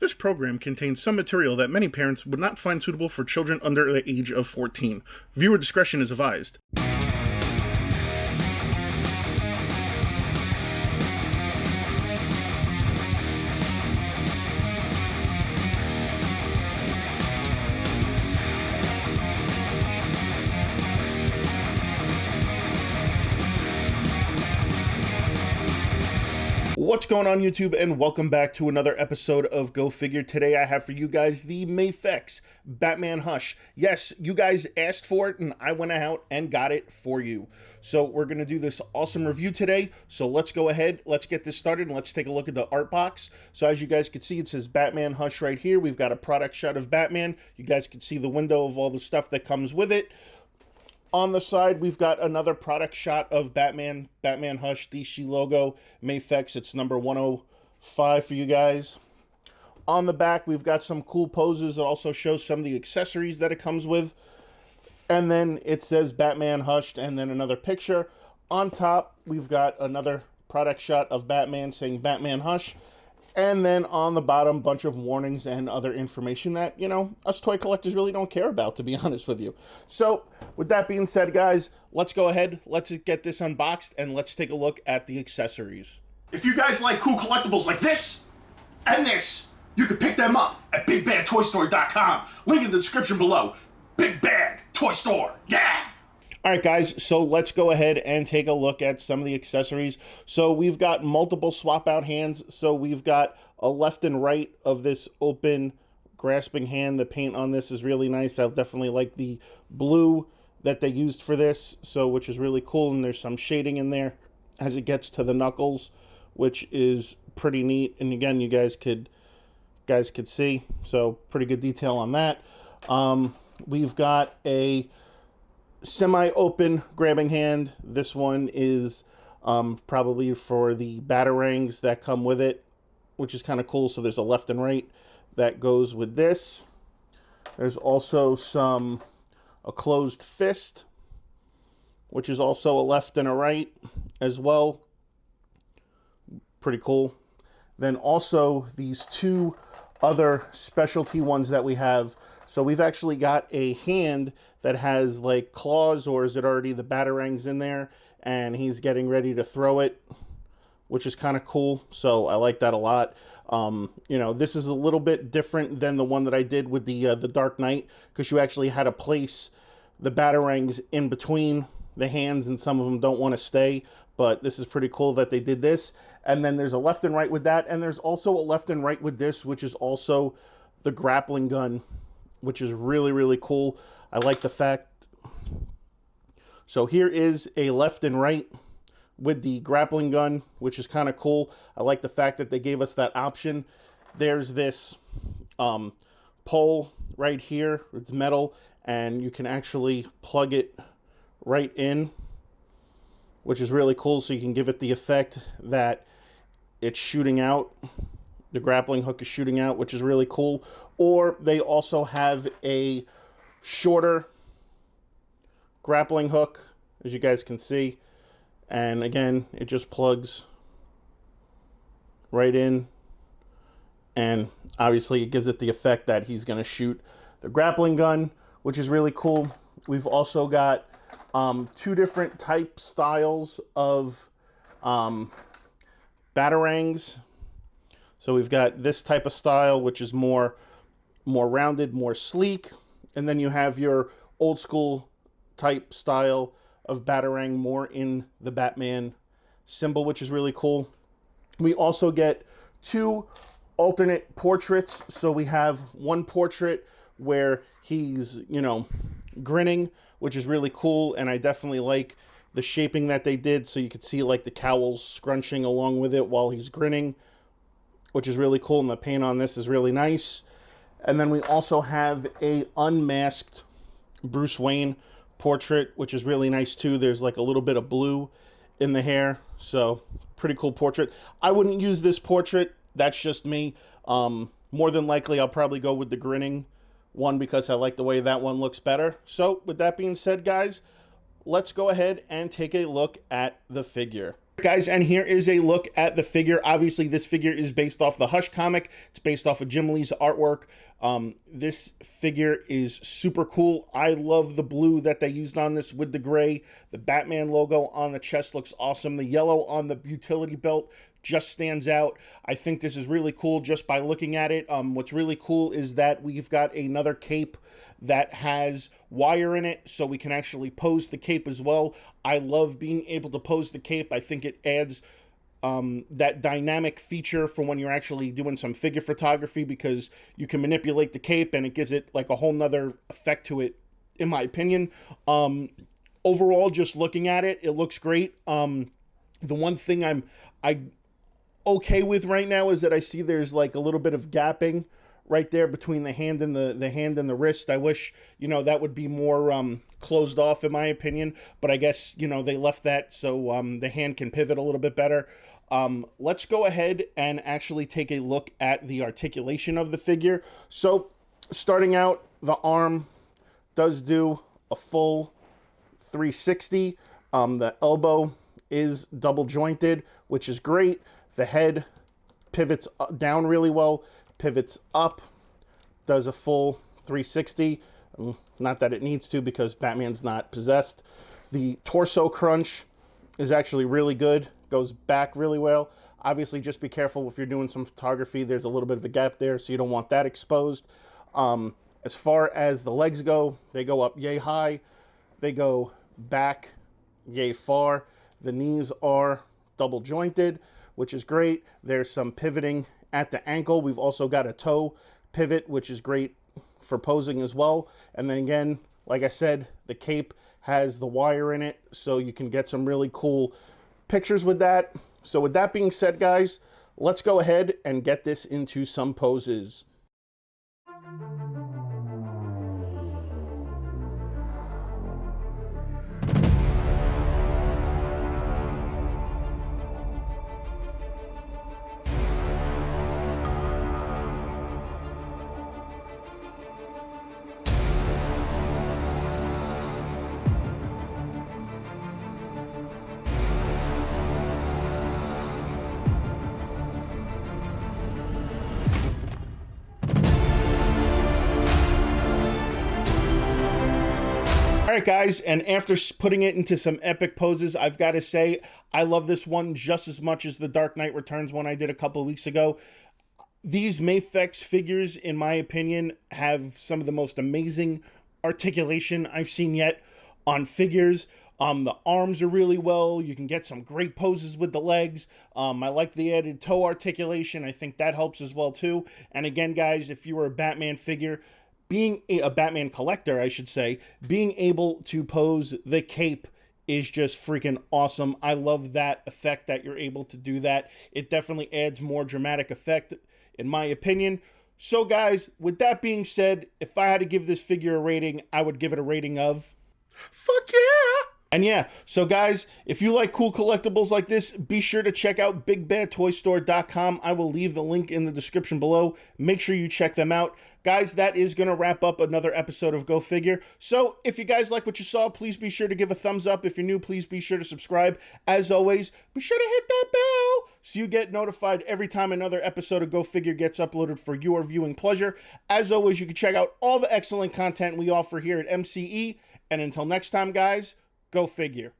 This program contains some material that many parents would not find suitable for children under the age of 14. Viewer discretion is advised. What's going on, YouTube, and welcome back to another episode of Go Figure. Today I have for you guys the Mafex Batman Hush. Yes, you guys asked for it, and I went out and got it for you. So we're going to do this awesome review today. So let's go ahead, let's get this started, and let's take a look at the art box. So as you guys can see, it says Batman Hush right here. We've got a product shot of Batman. You guys can see the window of all the stuff that comes with it. On the side, we've got another product shot of Batman Hush, DC logo, Mafex. It's number 105 for you guys. On the back, we've got some cool poses. It also shows some of the accessories that it comes with. And then it says Batman Hushed, and then another picture. On top, we've got another product shot of Batman saying Batman Hush. And then on the bottom, bunch of warnings and other information that, you know, us toy collectors really don't care about, to be honest with you. So, with that being said, guys, let's go ahead, let's get this unboxed, and let's take a look at the accessories. If you guys like cool collectibles like this and this, you can pick them up at BigBadToyStore.com. Link in the description below. Big Bad Toy Store, yeah! Alright guys, so let's go ahead and take a look at some of the accessories. So we've got multiple swap out hands. So we've got a left and right of this open grasping hand. The paint on this is really nice. I definitely like the blue that they used for this, so which is really cool, and there's some shading in there as it gets to the knuckles, which is pretty neat. And again, you guys could see, so pretty good detail on that. We've got a semi-open grabbing hand. This one is probably for the batarangs that come with it, which is kind of cool. So there's a left and right that goes with this. There's also a closed fist, which is also a left and a right as well. Pretty cool. Then also these two other specialty ones that we have. So we've actually got a hand that has like claws, or is it already the batarangs in there, and he's getting ready to throw it, which is kind of cool. So I like that a lot. You know, this is a little bit different than the one that I did with the Dark Knight, because you actually had to place the batarangs in between the hands, and some of them don't want to stay. But this is pretty cool that they did this. And then there's a left and right with that, and there's also a left and right with this, which is also the grappling gun, which is really, really cool. I like the fact. So here is a left and right with the grappling gun, which is kind of cool. I like the fact that they gave us that option. There's this pole right here. It's metal, and you can actually plug it right in, which is really cool. So you can give it the effect that it's shooting out. The grappling hook is shooting out, which is really cool. Or they also have a shorter grappling hook, as you guys can see. And again, it just plugs right in. And obviously it gives it the effect that he's going to shoot the grappling gun, which is really cool. We've also got two different type styles of batarangs. So we've got this type of style, which is more rounded, more sleek. And then you have your old school type style of batarang, more in the Batman symbol, which is really cool. We also get two alternate portraits. So we have one portrait where he's, you know, grinning, which is really cool. And I definitely like the shaping that they did. So you could see like the cowls scrunching along with it while he's grinning, which is really cool. And the paint on this is really nice. And then we also have a unmasked Bruce Wayne portrait, which is really nice too. There's like a little bit of blue in the hair. So pretty cool portrait. I wouldn't use this portrait. That's just me. More than likely, I'll probably go with the grinning one because I like the way that one looks better. So with that being said, guys, let's go ahead and take a look at the figure. Guys, and here is a look at the figure. Obviously, this figure is based off the Hush comic. It's based off of Jim Lee's artwork. This figure is super cool. I love the blue that they used on this with the gray. The Batman logo on the chest looks awesome. The yellow on the utility belt just stands out. I think this is really cool just by looking at it. What's really cool is that we've got another cape that has wire in it, so we can actually pose the cape as well. I love being able to pose the cape. I think it adds that dynamic feature for when you're actually doing some figure photography, because you can manipulate the cape and it gives it like a whole nother effect to it, in my opinion. Overall, just looking at it, it looks great. The one thing I okay with right now is that I see there's like a little bit of gapping right there between the hand and the wrist. I wish, that would be more closed off, in my opinion, but I guess, they left that so the hand can pivot a little bit better. Let's go ahead and actually take a look at the articulation of the figure. So starting out, the arm does do a full 360. The elbow is double jointed, which is great. The head pivots down really well, pivots up, does a full 360. Not that it needs to, because Batman's not possessed. The torso crunch is actually really good, goes back really well. Obviously, just be careful if you're doing some photography. There's a little bit of a gap there, so you don't want that exposed. As far as the legs go, they go up yay high. They go back yay far. The knees are double jointed, which is great. There's some pivoting at the ankle. We've also got a toe pivot, which is great for posing as well. And then again, like I said, the cape has the wire in it, so you can get some really cool pictures with that. So with that being said, guys, let's go ahead and get this into some poses. All right, guys, and after putting it into some epic poses, I've got to say, I love this one just as much as the Dark Knight Returns one I did a couple of weeks ago. These Mafex figures, in my opinion, have some of the most amazing articulation I've seen yet on figures. The arms are really well. You can get some great poses with the legs. I like the added toe articulation. I think that helps as well, too. And again, guys, if you were a Batman figure, being a Batman collector, I should say, being able to pose the cape is just freaking awesome. I love that effect that you're able to do that. It definitely adds more dramatic effect, in my opinion. So, guys, with that being said, if I had to give this figure a rating, I would give it a rating of... fuck yeah! And yeah, so guys, if you like cool collectibles like this, be sure to check out BigBadToyStore.com. I will leave the link in the description below. Make sure you check them out. Guys, that is going to wrap up another episode of Go Figure. So if you guys like what you saw, please be sure to give a thumbs up. If you're new, please be sure to subscribe. As always, be sure to hit that bell so you get notified every time another episode of Go Figure gets uploaded for your viewing pleasure. As always, you can check out all the excellent content we offer here at MCE. And until next time, guys, Go Figure.